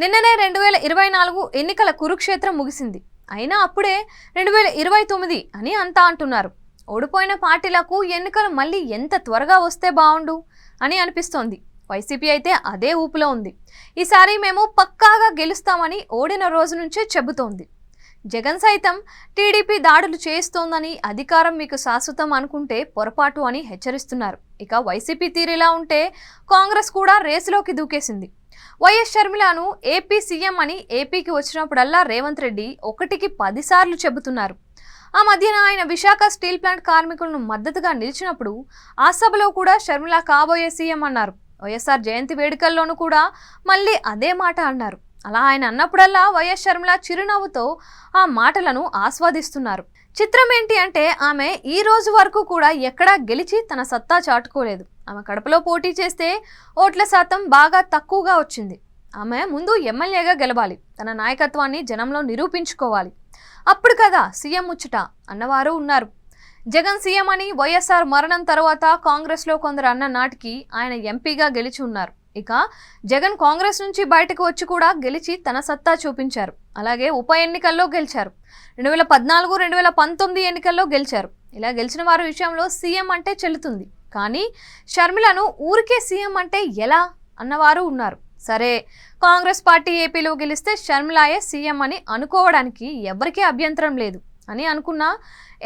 నిన్ననే 2024 ఎన్నికల కురుక్షేత్రం ముగిసింది. అయినా అప్పుడే 2029 అని అంతా అంటున్నారు. ఓడిపోయిన పార్టీలకు ఎన్నికలు మళ్ళీ ఎంత త్వరగా వస్తే బాగుండు అని అనిపిస్తోంది. వైసీపీ అయితే అదే ఊపులో ఉంది. ఈసారి మేము పక్కాగా గెలుస్తామని ఓడిన రోజు నుంచే చెబుతోంది. జగన్ సైతం టీడీపీ దాడులు చేస్తోందని, అధికారం మీకు శాశ్వతం అనుకుంటే పొరపాటు అని హెచ్చరిస్తున్నారు. ఇక వైసీపీ తీరిలా ఉంటే కాంగ్రెస్ కూడా రేసులోకి దూకేసింది. వైఎస్ షర్మిలను ఏపీ సీఎం అని ఏపీకి వచ్చినప్పుడల్లా రేవంత్ రెడ్డి 1కి 10 సార్లు చెబుతున్నారు. ఆ మధ్యన ఆయన విశాఖ స్టీల్ ప్లాంట్ కార్మికులను మద్దతుగా నిలిచినప్పుడు ఆ సభలో కూడా షర్మిల కాబోయే సీఎం అన్నారు. వైఎస్ఆర్ జయంతి వేడుకల్లోనూ కూడా మళ్ళీ అదే మాట అన్నారు. అలా ఆయన అన్నప్పుడల్లా వైఎస్ షర్మిల చిరునవ్వుతో ఆ మాటలను ఆస్వాదిస్తున్నారు. చిత్రం ఏంటి అంటే ఆమె ఈ రోజు వరకు కూడా ఎక్కడా గెలిచి తన సత్తా చాటుకోలేదు. ఆమె కడపలో పోటీ చేస్తే ఓట్ల శాతం బాగా తక్కువగా వచ్చింది. ఆమె ముందు ఎమ్మెల్యేగా గెలవాలి, తన నాయకత్వాన్ని జనంలో నిరూపించుకోవాలి. అప్పుడు కదా సీఎం ముచ్చట అన్నవారు ఉన్నారు. జగన్ సీఎం అని వైఎస్ఆర్ మరణం తర్వాత కాంగ్రెస్లో కొందరు అన్న నాటికి ఆయన ఎంపీగా గెలిచి ఉన్నారు. ఇక జగన్ కాంగ్రెస్ నుంచి బయటకు వచ్చి కూడా గెలిచి తన సత్తా చూపించారు. అలాగే ఉప ఎన్నికల్లో గెలిచారు. 2014, 2019 ఎన్నికల్లో గెలిచారు. ఇలా గెలిచిన వారి విషయంలో సీఎం అంటే చెల్లుతుంది. కానీ షర్మిలను ఊరికే సీఎం అంటే ఎలా అన్నవారు ఉన్నారు. సరే, కాంగ్రెస్ పార్టీ ఏపీలో గెలిస్తే షర్మిలాయే సీఎం అని అనుకోవడానికి ఎవరికీ అభ్యంతరం లేదు అని అనుకున్నా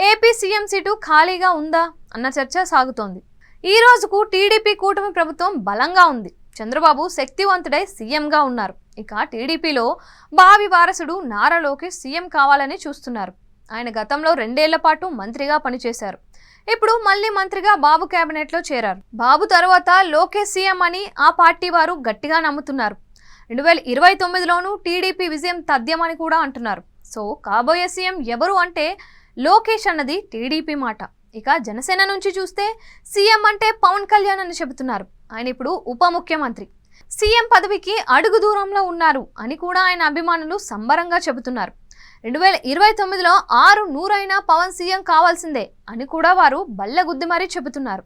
ఏపీ సీఎం సీటు ఖాళీగా ఉందా అన్న చర్చ సాగుతోంది. ఈ రోజుకు టీడీపీ కూటమి ప్రభుత్వం బలంగా ఉంది. చంద్రబాబు శక్తివంతుడై సీఎంగా ఉన్నారు. ఇక టీడీపీలో భావి వారసుడు నారా లోకేష్ సీఎం కావాలని చూస్తున్నారు. ఆయన గతంలో 2 ఏళ్ల పాటు మంత్రిగా పనిచేశారు. ఇప్పుడు మళ్ళీ మంత్రిగా బాబు కేబినెట్లో చేరారు. బాబు తర్వాత లోకేష్ సీఎం అని ఆ పార్టీ వారు గట్టిగా నమ్ముతున్నారు. 2029లోనూ టీడీపీ విజయం తథ్యమని కూడా అంటున్నారు. సో కాబోయే సీఎం ఎవరు అంటే లోకేష్ అన్నది టీడీపీ మాట. ఇక జనసేన నుంచి చూస్తే సీఎం అంటే పవన్ కళ్యాణ్ అని చెబుతున్నారు. ఆయన ఇప్పుడు ఉప ముఖ్యమంత్రి, సీఎం పదవికి అడుగు దూరంలో ఉన్నారు అని కూడా ఆయన అభిమానులు సంబరంగా చెబుతున్నారు. 2029లో 600 అయినా పవన్ సీఎం కావాల్సిందే అని కూడా వారు బల్లగుద్ది మరీ చెబుతున్నారు.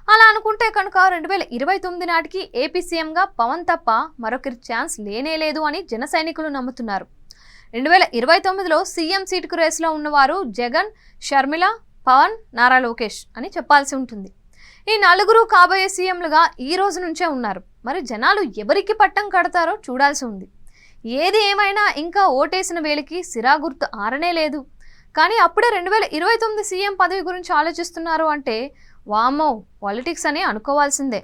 అలా అనుకుంటే కనుక 2029 నాటికి ఏపీ సీఎంగా పవన్ తప్ప మరొకరి ఛాన్స్ లేనేలేదు అని జన సైనికులు నమ్ముతున్నారు. 2029లో సీఎం సీటుకు రేసులో ఉన్నవారు జగన్, షర్మిల, పవన్, నారా లోకేష్ అని చెప్పాల్సి ఉంటుంది. ఈ నలుగురు కాబోయే సీఎంలుగా ఈ రోజు నుంచే ఉన్నారు. మరి జనాలు ఎవరికి పట్టం కడతారో చూడాల్సి ఉంది. ఏది ఏమైనా ఇంకా ఓటేసిన వేలికి సిరా గుర్తు ఆరనే లేదు. కానీ అప్పుడే 2029 సీఎం పదవి గురించి ఆలోచిస్తున్నారు అంటే వామ్మో, పాలిటిక్స్ అని అనుకోవాల్సిందే.